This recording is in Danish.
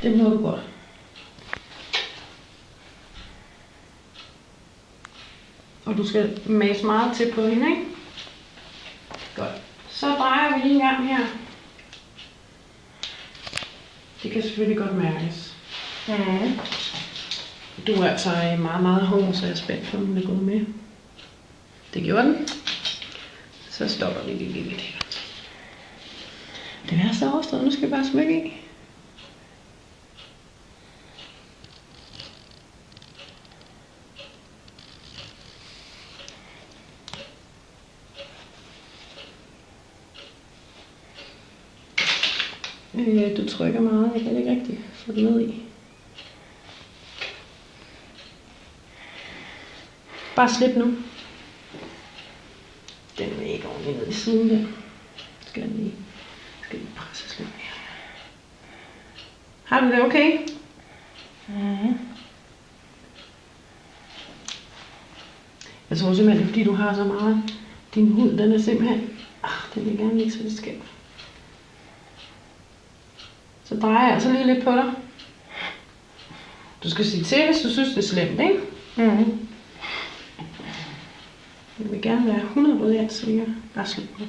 Det må du godt. Og du skal mase meget til på hende, ikke? Godt. Så drejer vi lige en gang her. Det kan selvfølgelig godt mærkes. Mm. Du er altså meget, meget hård, så jeg er spændt på, om den er gået med. Det gjorde den. Så stopper vi lige lidt her. Det er så overstået. Nu skal vi bare smykke i. Du trykker meget. Jeg kan ikke rigtig få det ned i. Bare slip nu. Den er ikke ordentligt ned i siden der. Skal lige presse lidt mere. Har du det okay? Mm. Jeg tror simpelthen, det er fordi du har så meget. Din hud, den er simpelthen... den vil gerne ligge så det skal. Så drejer jeg så lige lidt på dig. Du skal sige til, hvis du synes, det er slemt, ikke? Mm. Jeg vil gerne være 100% sikker. Bare slip nu.